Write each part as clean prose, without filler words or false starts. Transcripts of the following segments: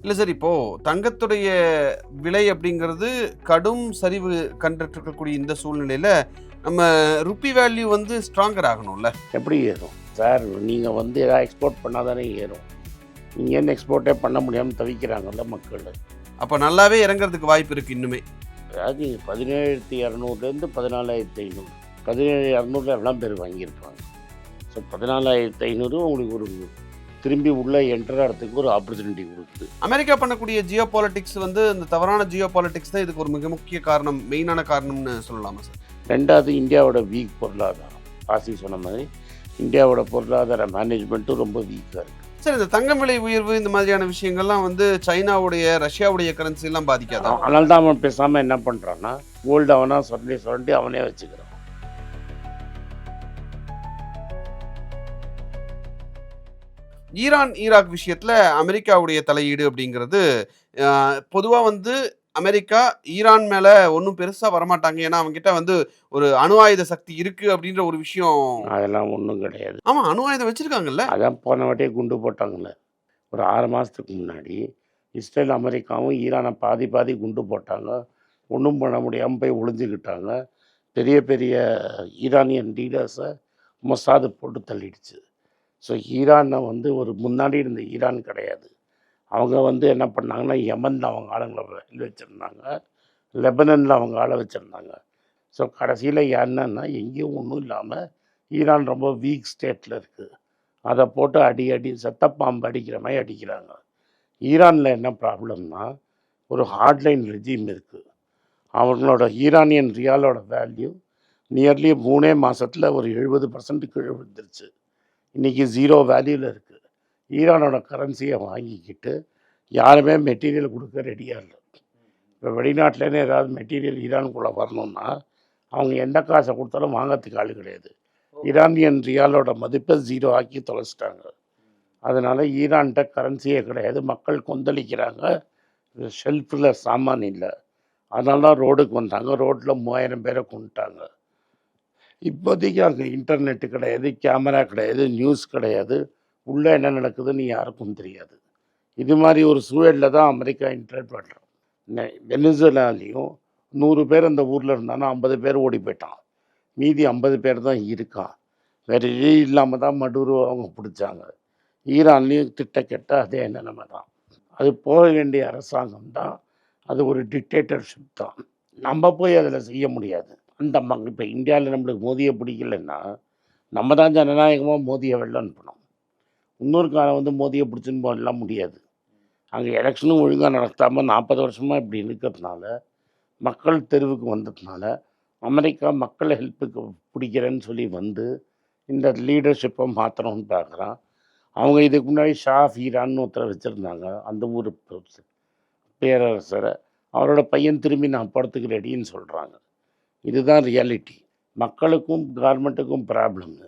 இல்ல சார், இப்போ தங்கத்துடைய விலை அப்படிங்கிறது கடும் சரிவு கண்டுட்ருக்கக்கூடிய இந்த சூழ்நிலையில, நம்ம ருப்பி வேல்யூ வந்து ஸ்ட்ராங்கர் ஆகணும்ல? எப்படி ஏறும் சார்? நீங்கள் வந்து ஏதாவது எக்ஸ்போர்ட் பண்ணால் தானே ஏறும். இங்கேருந்து எக்ஸ்போர்ட்டே பண்ண முடியாமல் தவிக்கிறாங்கல்ல மக்கள். அப்ப நல்லாவே இறங்கறதுக்கு வாய்ப்பு இருக்கு இன்னுமே. அதாவது 17,200லேருந்து 14,500, 17,200 எவ்வளோ பேர் வாங்கியிருப்பாங்க. ஸோ 14,500 உங்களுக்கு ஒரு திரும்பி உள்ளே என்டர் ஆகிறதுக்கு ஒரு ஆப்பர்ச்சுனிட்டி கொடுக்குது. அமெரிக்கா பண்ணக்கூடிய ஜியோ பாலிடிக்ஸ் வந்து இந்த தவறான ஜியோ பாலிடிக்ஸ் தான் இதுக்கு ஒரு மிக முக்கிய காரணம், மெயினான காரணம்னு சொல்லலாமா சார்? ரெண்டாவது இந்தியாவோட வீக் பொருளாதாரம். ஆசி சொன்ன மாதிரி இந்தியாவோட பொருளாதார மேனேஜ்மெண்ட்டும் ரொம்ப வீக்காக இருக்குது. சார், இந்த தங்கம் விலை உயர்வு இந்த மாதிரியான விஷயங்கள்லாம் வந்து சைனாவுடைய, ரஷ்யாவுடைய கரன்சி எல்லாம் பாதிக்காதா? அதனால தான் அவன் பேசாமல் என்ன பண்ணுறான்னா, கோல்டு அவனா சுரண்டி சுரண்டி அவனே வச்சுக்கிறான். ஈரான், ஈராக் விஷயத்துல அமெரிக்காவுடைய தலையீடு அப்படிங்கிறது, பொதுவா வந்து அமெரிக்கா ஈரான் மேல ஒண்ணும் பெருசா வரமாட்டாங்க. ஏன்னா, அவங்ககிட்ட வந்து ஒரு அணு ஆயுத சக்தி இருக்கு அப்படின்ற ஒரு விஷயம். அதெல்லாம் ஒன்றும் கிடையாது. ஆமா, அணு ஆயுதம் வச்சிருக்காங்கல்ல. அதான் போன வாட்டியே குண்டு போட்டாங்கல்ல. ஒரு 6 மாதத்துக்கு முன்னாடி இஸ்ரேல் அமெரிக்காவும் ஈரானை பாதி பாதி குண்டு போட்டாங்க. ஒன்றும் பண்ண முடியாமல் போய் ஒளிஞ்சுக்கிட்டாங்க. பெரிய பெரிய ஈரானியன் லீடர்ஸை மொசாது போட்டு தள்ளிடுச்சு. ஸோ ஈரானை வந்து ஒரு முன்னாடி இருந்த ஈரான் கிடையாது. அவங்க வந்து என்ன பண்ணாங்கன்னா, யமனில் அவங்க ஆளுங்களை வச்சுருந்தாங்க, லெபனனில் அவங்க ஆளை வச்சுருந்தாங்க. ஸோ கடைசியில் என்னன்னா, எங்கேயும் ஒன்றும் இல்லாமல் ஈரான் ரொம்ப வீக் ஸ்டேட்டில் இருக்குது. அதை போட்டு அடி அடி செத்தப்பாம்பு அடிக்கிற மாதிரி அடிக்கிறாங்க. ஈரானில் என்ன ப்ராப்ளம்னா, ஒரு ஹார்ட்லைன் ரெஜிம் இருக்குது. அவங்களோட ஈரானியன் ரியாலோட வேல்யூ நியர்லி 3 மாதத்தில் ஒரு 70% கீழே விழுந்துருச்சு. இன்றைக்கி 0 வேல்யூவில் இருக்குது. ஈரானோட கரன்சியை வாங்கிக்கிட்டு யாருமே மெட்டீரியல் கொடுக்க ரெடியாக இல்லை. இப்போ வெளிநாட்டிலேருந்து ஏதாவது மெட்டீரியல் ஈரானுக்குள்ளே வரணுன்னா அவங்க எந்த காசை கொடுத்தாலும் வாங்கிறதுக்கு ஆள் கிடையாது. ஈரானியன் ரியாலோட மதிப்பை 0 ஆக்கி தொலைச்சிட்டாங்க. அதனால் ஈரான்கிட்ட கரன்சியே கிடையாது. மக்கள் கொந்தளிக்கிறாங்க. ஷெல்ஃபில் சாமான் இல்லை. அதனால தான் ரோடுக்கு வந்தாங்க. ரோட்டில் 3000 பேரை கொண்டுட்டாங்க. இப்போதைக்கு அங்கே இன்டர்நெட்டு கிடையாது, கேமரா கிடையாது, நியூஸ் கிடையாது. உள்ளே என்ன நடக்குதுன்னு யாருக்கும் தெரியாது. இது மாதிரி ஒரு சூழலில் தான் அமெரிக்கா இன்டர்நெட் பண்ணுறான். வெனிசுலாலையும் 100 பேர் அந்த ஊரில் இருந்தானா 50 பேர் ஓடி போயிட்டான். மீதி 50 பேர் தான் இருக்கான். வேறு வழி இல்லாமல் தான் மடுரு அவங்க பிடிச்சாங்க. ஈரான்லேயும் திட்டக்கெட்ட அதே நிலைமை தான். அது போக வேண்டிய அரசாங்கம் தான். அது ஒரு டிக்டேட்டர்ஷிப் தான். நம்ம போய் அதில் செய்ய முடியாது. அந்த இப்போ இந்தியாவில் நம்மளுக்கு மோதியை பிடிக்கலன்னா நம்ம தான் ஜனநாயகமாக மோதியை வெளில அனுப்பணும். இன்னொரு காலம் வந்து மோதியை பிடிச்சின்னு போகலாம் முடியாது. அங்கே எலெக்ஷனும் ஒழுங்காக நடத்தாமல் 40 வருஷமாக இப்படி இருக்கிறதுனால, மக்கள் தெருவுக்கு வந்ததுனால, அமெரிக்கா மக்களை ஹெல்ப்புக்கு பிடிக்கிறேன்னு சொல்லி வந்து இந்த லீடர்ஷிப்பை மாற்றணும்னு பார்க்குறான். அவங்க இதுக்கு முன்னாடி ஷா ஆஃப் ஈரான்னு ஒருத்தரை வச்சுருந்தாங்க. அந்த ஊர் பேரரசரை அவரோட பையன் திரும்பி நான் போகிறதுக்கு ரெடின்னு சொல்கிறாங்க. இதுதான் ரியாலிட்டி. மக்களுக்கும் கவர்மெண்ட்டுக்கும் ப்ராப்ளம்மு.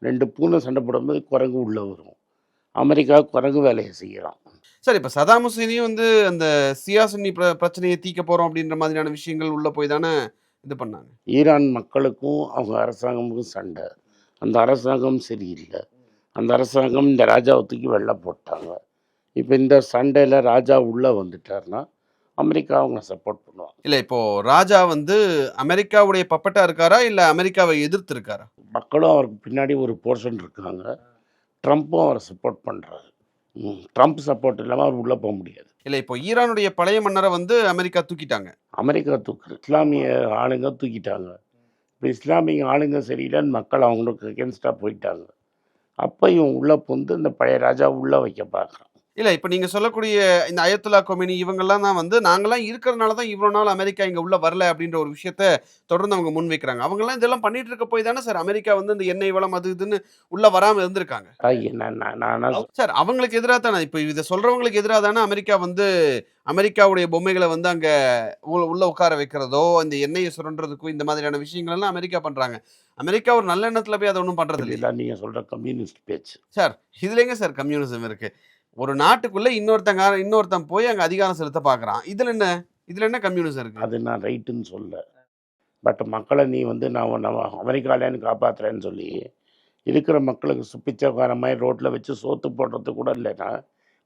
2 பூனை சண்டை போடும்போது குரங்கு உள்ளே வரும். அமெரிக்கா குரங்கு வேலையை செய்கிறான். சார், இப்போ சதாம் ஹுசேனையும் வந்து அந்த சியா சுன்னி பிரச்சனையை தீர்க்க போகிறோம் அப்படின்ற மாதிரியான விஷயங்கள் உள்ளே போய் தானே இது பண்ணாங்க. ஈரான் மக்களுக்கும் அவங்க அரசாங்கமுக்கும் சண்டை. அந்த அரசாங்கம் சரியில்லை. அந்த அரசாங்கம் இந்த ராஜாவை தூக்கி வெளில போட்டாங்க. இப்போ இந்த சண்டையில் ராஜா உள்ளே வந்துட்டார்னா அமெரிக்கா அவங்க சப்போர்ட் பண்ணுவாங்க. இல்லை, இப்போ ராஜா வந்து அமெரிக்காவுடைய பப்பட்டா இருக்காரா, இல்லை அமெரிக்காவை எதிர்த்து இருக்காரா? மக்களும் அவருக்கு பின்னாடி ஒரு போர்ஷன் இருக்காங்க. ட்ரம்ப்பும் அவரை சப்போர்ட் பண்ணுறாரு. ட்ரம்ப் சப்போர்ட் இல்லாமல் அவர் உள்ளே போக முடியாது. இல்லை, இப்போ ஈரானுடைய பழைய மன்னரை வந்து அமெரிக்கா தூக்கிட்டாங்க. அமெரிக்கா இஸ்லாமிய ஆளுங்க தூக்கிட்டாங்க. இப்போ இஸ்லாமிய ஆளுங்க சரியில்லைன்னு மக்கள் அவங்களுக்கு அகேன்ஸ்டாக போயிட்டாங்க. அப்போ இவன் உள்ளே புந்து இந்த பழைய ராஜா உள்ளே வைக்க பார்க்குறான். இல்லை, இப்போ நீங்கள் சொல்லக்கூடிய இந்த அயத்துல்லா கொமேனி இவங்கெல்லாம் தான் வந்து நாங்களாம் இருக்கிறதுனால தான் இவ்வளோ நாள் அமெரிக்கா இங்கே உள்ள வரல அப்படின்ற ஒரு விஷயத்த தொடர்ந்து அவங்க முன் வைக்கிறாங்க. அவங்கெல்லாம் இதெல்லாம் பண்ணிட்டு இருக்க போய் தானே சார் அமெரிக்கா வந்து இந்த எண்ணெய் வளம் அது இதுன்னு உள்ள வராமல் இருந்திருக்காங்க. சார், அவங்களுக்கு எதிராக தானே இப்போ இதை சொல்றவங்களுக்கு எதிராக தானே அமெரிக்கா வந்து அமெரிக்காவுடைய பொம்மைகளை வந்து அங்கே உள்ள உட்கார வைக்கிறதோ, இந்த எண்ணெயை சுரண்டுறதுக்கோ இந்த மாதிரியான விஷயங்கள் எல்லாம் அமெரிக்கா பண்றாங்க. அமெரிக்கா ஒரு நல்ல எண்ணத்துல போய் அதை ஒன்றும் பண்றது இல்லை. நீங்கள் சொல்கிற கம்யூனிஸ்ட் பேச்சு சார். இதுலேங்க சார் கம்யூனிசம் இருக்கு? ஒரு நாட்டுக்குள்ள இன்னொருத்தன் போய் அங்க அதிகாரம் செலுத்த பார்க்குறான். இதுல என்ன கம்யூனிசம் இருக்கு? அது நான் ரைட்டுன்னு சொல்ல. பட் மக்களை நீ வந்து நம்ம அமெரிக்காலேன்னு காப்பாற்றுறேன்னு சொல்லி இருக்கிற மக்களுக்கு பிச்சைக்கார மாதிரி ரோட்டில் வச்சு சோத்து போடுறது கூட இல்லைன்னா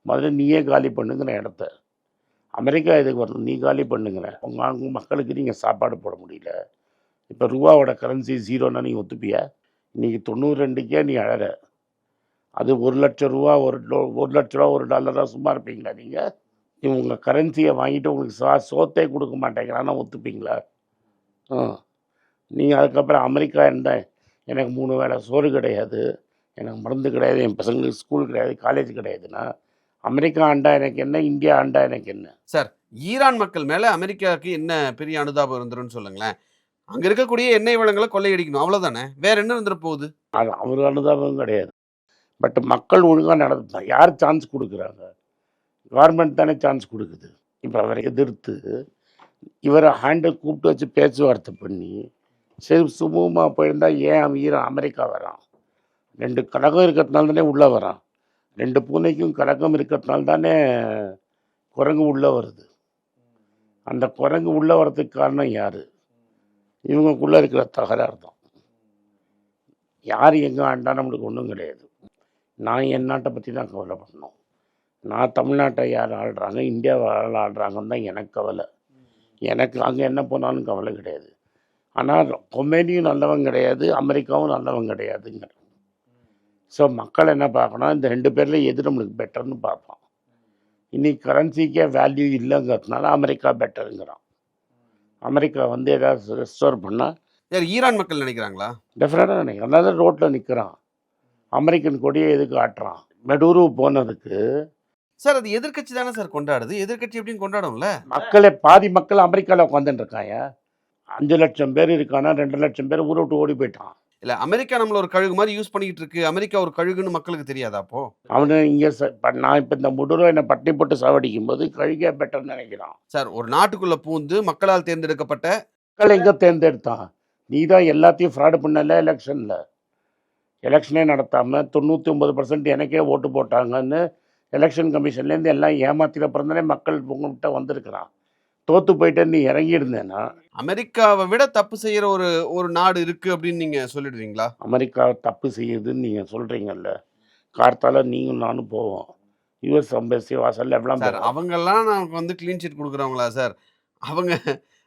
முதல்ல நீயே காலி பண்ணுங்கிற இடத்த. அமெரிக்கா எதுக்கு வரணும்? நீ காலி பண்ணுங்கிற. உங்க மக்களுக்கு நீங்கள் சாப்பாடு போட முடியல. இப்போ ரூபாவோட கரன்சி ஜீரோன்னா நீ ஒத்துப்பியா? இன்னைக்கு 92க்கே நீ அழற. அது ரூ. 1,00,000 $1,00,000 $1 சும்மா இருப்பீங்களா நீங்கள்? இவங்க கரன்சியை வாங்கிட்டு உங்களுக்கு சோத்தே கொடுக்க மாட்டேங்கிறான்னா ஒத்துப்பீங்களா? நீங்கள் அதுக்கப்புறம் அமெரிக்கா இருந்தால் எனக்கு 3 வேளை சோறு கிடையாது, எனக்கு மருந்து கிடையாது, என் பசங்களுக்கு ஸ்கூல் கிடையாது, காலேஜ் கிடையாதுன்னா அமெரிக்கா ஆண்டா எனக்கு என்ன, இந்தியா ஆண்டா எனக்கு என்ன? சார், ஈரான் மக்கள் மேல அமெரிக்காவுக்கு என்ன பெரிய அனுதாபம் இருந்துருன்னு சொல்லுங்களேன். அங்க இருக்கக்கூடிய எண்ணெய் வளங்களை கொள்ளையடிக்கணும், அவ்வளவுதானே. வேற என்ன இருந்துற போகுது? அது அவர் அனுதாபம் கிடையாது. பட் மக்கள் ஒழுங்காக நடந்துதான். யார் சான்ஸ் கொடுக்குறாங்க? கவர்மெண்ட் தானே சான்ஸ் கொடுக்குது. இப்போ அவரை எதிர்த்து இவரை கூப்பிட்டு வச்சு பேச்சுவார்த்தை பண்ணி சரி சுமூகமாக போயிருந்தா ஏன் ஈரான் அமெரிக்கா வரான்? 2 கழகம் இருக்கிறதுனால தானே உள்ளே வரான். 2 பூனைக்கும் கழகம் இருக்கிறதுனால தானே குரங்கு உள்ளே வருது. அந்த குரங்கு உள்ளே வர்றதுக்கு காரணம் யார்? இவங்களுக்குள்ளே இருக்கிற தகராறு தான். யார் எங்கே ஆண்டா நம்மளுக்கு ஒன்றும் கிடையாது. நான் என் நாட்டை பற்றி தான் கவலை பண்ணணும். நான் தமிழ்நாட்டை யார் ஆள்றாங்க, இந்தியாவை ஆள்றாங்கன்னு தான் எனக்கு கவலை. எனக்கு அங்கே என்ன போனாலும் கவலை கிடையாது. ஆனால் கொமேனியும் நல்லவன் கிடையாது, அமெரிக்காவும் நல்லவன் கிடையாதுங்க. ஸோ மக்கள் என்ன பார்க்கணும், இந்த 2 பேரில் எது நம்மளுக்கு பெட்டர்னு பார்ப்பான். இன்னைக்கு கரன்சிக்கே வேல்யூ இல்லைங்கிறதுனால அமெரிக்கா பெட்டருங்கிறான். அமெரிக்கா வந்து ஏதாவது ரெஸ்டோர் பண்ணால் யார் ஈரான் மக்கள் நினைக்கிறாங்களா? டெஃபினட்டாக நினைக்கிறேன். அதனால ரோட்டில் நிற்கிறான், அமெரிக்கன் கொடியை எதுக்கு ஆட்டுறான்? மெடூரு போனதுக்கு. சார், அது எதிர்க்கட்சி தானே சார் கொண்டாடுது. எதிர்க்கட்சி எப்படின்னு கொண்டாடும்ல. பாதி மக்கள் அமெரிக்காவில் உட்காந்துட்டு இருக்காங்க. 5 லட்சம் பேர் இருக்கானா, 2 லட்சம் பேர் ஊரை விட்டு ஓடி போயிட்டான். இல்ல, அமெரிக்கா நம்மள ஒரு கழுகு மாதிரி யூஸ் பண்ணிட்டு இருக்கு. அமெரிக்கா ஒரு கழுகுன்னு மக்களுக்கு தெரியாதா அப்போ? அவனு இங்கே நான் இப்போ இந்த முடுரை என்னை பட்டி போட்டு சாவடிக்கும் போது கழுகே பெட்டர்னு நினைக்கிறான். சார், ஒரு நாட்டுக்குள்ள பூந்து மக்களால் தேர்ந்தெடுக்கப்பட்ட மக்கள் எங்கே தேர்ந்தெடுத்தான்? நீ தான் எல்லாத்தையும் ஃப்ராடு பண்ணல. எலெக்ஷனே நடத்தாமல் 99% எனக்கே ஓட்டு போட்டாங்கன்னு எலெக்ஷன் கமிஷன்லேருந்து எல்லாம் ஏமாத்திர பிறந்தானே மக்கள் உங்கள்கிட்ட வந்திருக்கிறான். தோற்று போயிட்டு நீ இறங்கி இருந்தேன்னா அமெரிக்காவை விட தப்பு செய்யற ஒரு ஒரு நாடு இருக்கு அப்படின்னு நீங்க சொல்லிடுவீங்களா? அமெரிக்கா தப்பு செய்யுதுன்னு நீங்கள் சொல்கிறீங்கல்ல, கார்த்தால நீங்களும் நானும் போவோம். யுஎஸ் அம்பேசி வாசல்ல எவ்வளோ சார், அவங்கெல்லாம் நமக்கு வந்து கிளீன் ஷீட் கொடுக்குறவங்களா சார்? அவங்க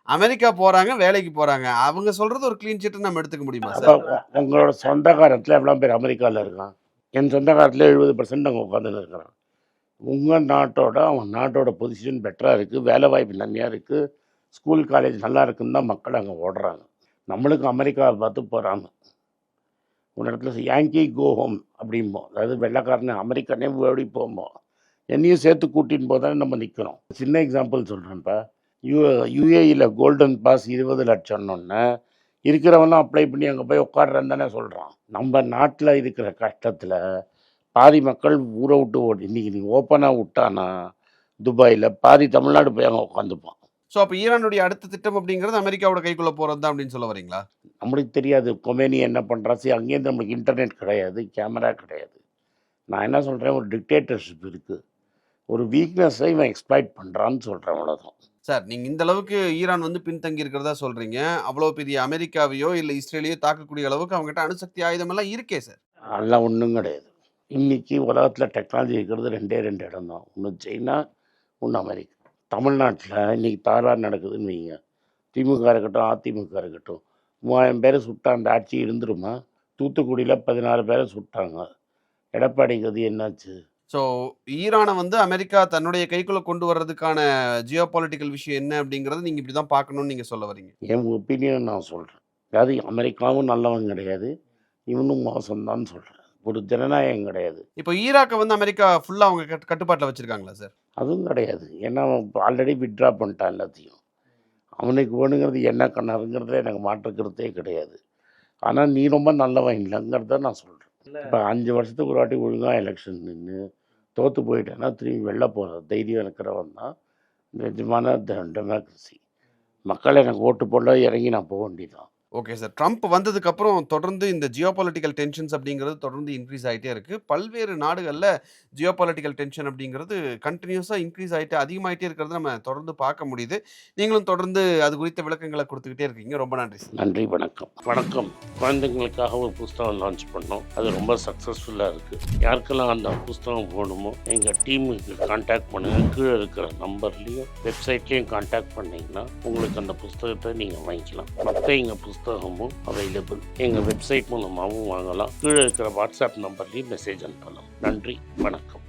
அமெரிக்கா போறாங்க, வேலைக்கு போறாங்க. அவங்க சொல்றது ஒரு கிளீன் ஷீட் நம்ம எடுத்துக்க முடியுமா சார்? உங்களோட சொந்தக்காரத்தில் எவ்வளோ பேர் அமெரிக்காவில் இருக்கான்? என் சொந்தக்காரத்தில் 70% அங்கே உட்காந்துன்னு இருக்கிறான். உங்கள் நாட்டோட அவன் நாட்டோட பொசிஷன் பெட்டராக இருக்குது, வேலை வாய்ப்பு நன்மையாக இருக்குது, ஸ்கூல் காலேஜ் நல்லா இருக்குன்னு தான் மக்கள் அங்கே ஓடுறாங்க. நம்மளுக்கு அமெரிக்காவை பார்த்து போகிறாங்க. ஒரு இடத்துல யாங்கி கோ ஹோம் அப்படிம்போம். அதாவது வெள்ளைக்காரனே அமெரிக்கனே ஓடி போம்போம். என்னையும் சேர்த்து கூட்டின்னு போதானே நம்ம நிற்கிறோம். சின்ன எக்ஸாம்பிள் சொல்கிறேன்ப்பா. யுஏஇயில் கோல்டன் பாஸ் 20 லட்சம்னு இருக்கிறவன்லாம் அப்ளை பண்ணி அங்கே போய் உட்காடுறேன்னு தானே சொல்கிறான். நம்ம நாட்டில் இருக்கிற கஷ்டத்தில் பாதி மக்கள் ஊரை விட்டு ஓடி இன்றைக்கி நீ ஓப்பனாக விட்டானா துபாயில் பாதி தமிழ்நாடு போய் அங்கே உட்காந்துப்பான். ஸோ அப்போ ஈரானுடைய அடுத்த திட்டம் அப்படிங்கிறது அமெரிக்காவோட கைக்குள்ள போகிறது தான் அப்படின்னு சொல்ல வரீங்களா? நம்மளுக்கு தெரியாது கொமேனி என்ன பண்ணுறா. சரி, அங்கேருந்து நம்மளுக்கு இன்டர்நெட் கிடையாது, கேமரா கிடையாது. நான் என்ன சொல்கிறேன், ஒரு டிக்டேட்டர்ஷிப் இருக்குது, ஒரு வீக்னஸை இவன் எக்ஸ்ப்ளாய்ட் பண்ணுறான்னு சொல்கிறேன், அவ்வளோதான். சார், நீங்கள் இந்த அளவுக்கு ஈரான் வந்து பின்தங்கி இருக்கிறதா சொல்கிறீங்க. அவ்வளோ பெரிய அமெரிக்காவையோ இல்லை இஸ்ரேலையோ தாக்கக்கூடிய அளவுக்கு அவங்ககிட்ட அணுசக்தி ஆயுதம் எல்லாம் இருக்கே சார். அதெல்லாம் ஒன்றும் கிடையாது. இன்றைக்கி உலகத்தில் டெக்னாலஜி இருக்கிறது 2 இடம் தான். ஒன்று சைனா, ஒன்று அமெரிக்கா. தமிழ்நாட்டில் இன்றைக்கி தகராறு நடக்குதுன்னு வைங்க, திமுக இருக்கட்டும் அதிமுக இருக்கட்டும், 3000 பேரை சுட்டா அந்த ஆட்சி இருந்துருமா? தூத்துக்குடியில் 16 பேரை சுட்டாங்க. எடப்பாடிக்கு அது என்னாச்சு? ஸோ ஈரானை வந்து அமெரிக்கா தன்னுடைய கைக்குள்ளே கொண்டு வர்றதுக்கான ஜியோ பொலிட்டிக்கல் விஷயம் என்ன அப்படிங்கிறது நீங்கள் இப்படி தான் பார்க்கணும்னு நீங்கள் சொல்ல வரீங்க. என் ஒப்பீனியன் நான் சொல்கிறேன். அதாவது அமெரிக்காவும் நல்லவன் கிடையாது, இவனும் மோசம்தான் சொல்கிறேன். ஒரு ஜனநாயகம் கிடையாது. இப்போ ஈராக்கை வந்து அமெரிக்கா ஃபுல்லாக அவங்க கட்டுப்பாட்டில் வச்சுருக்காங்களா சார்? அதுவும் கிடையாது. ஏன்னா அவன் ஆல்ரெடி வித்ட்ரா பண்ணிட்டான் எல்லாத்தையும். அவனுக்கு வேணுங்கிறது என்ன கண்ணாருங்கிறதுல எனக்கு மாற்றுக்கிறதே கிடையாது. ஆனால் நீ ரொம்ப நல்லவன் இல்லைங்கிறத நான் சொல்கிறேன். இப்போ 5 வருஷத்துக்கு ஒரு வாட்டி ஒழுங்காக எலெக்ஷன் நின்று தோற்று போயிட்டேன்னா திரும்பி வெளில போகிற தைரியம் இருக்கிறவன் தான் நிஜமான டெமோக்ரஸி. மக்கள் எனக்கு ஓட்டு போடல, இறங்கி நான் போக வேண்டியதான். Okay sir. ட்ரம்ப் வந்ததுக்கப்புறம் தொடர்ந்து இந்த ஜியோபாலிட்டிக்கல் டென்ஷன்ஸ் அப்படிங்கிறது தொடர்ந்து இன்க்ரீஸ் ஆயிட்டே இருக்கு. பல்வேறு நாடுகள்ல ஜியோபாலிட்டிக்கல் டென்ஷன் அப்படிங்கிறது கன்டினியூஸா இன்க்ரீஸ் ஆயிட்டு அதிகமாயிட்டே இருக்கிறத நம்ம தொடர்ந்து பார்க்க முடியுது. நீங்களும் தொடர்ந்து அது குறித்த விளக்கங்கள குடுத்துக்கிட்டே இருக்கீங்க. ரொம்ப நன்றி சார். நன்றி, வணக்கம். வணக்கம். குழந்தைங்களுக்காக ஒரு புஸ்தகம் லான்ச் பண்ணோம். அது ரொம்ப சக்ஸஸ்ஃபுல்லாக இருக்குது. யாருக்கெல்லாம் அந்த புஸ்தகம் வேணுமோ எங்கள் டீமுக்கு கான்டாக்ட் பண்ணுங்கள். கீழே இருக்கிற நம்பர்லேயும் வெப்சைட்லேயும் கான்டாக்ட் பண்ணிங்கன்னா உங்களுக்கு அந்த புஸ்தகத்தை நீங்கள் வாங்கிக்கலாம். மற்ற எங்கள் புஸ்தகமும் அவைலபிள். எங்கள் வெப்சைட் மூலமாகவும் வாங்கலாம். கீழே இருக்கிற வாட்ஸ்அப் நம்பர்லேயும் மெசேஜ் அனுப்பலாம். நன்றி, வணக்கம்.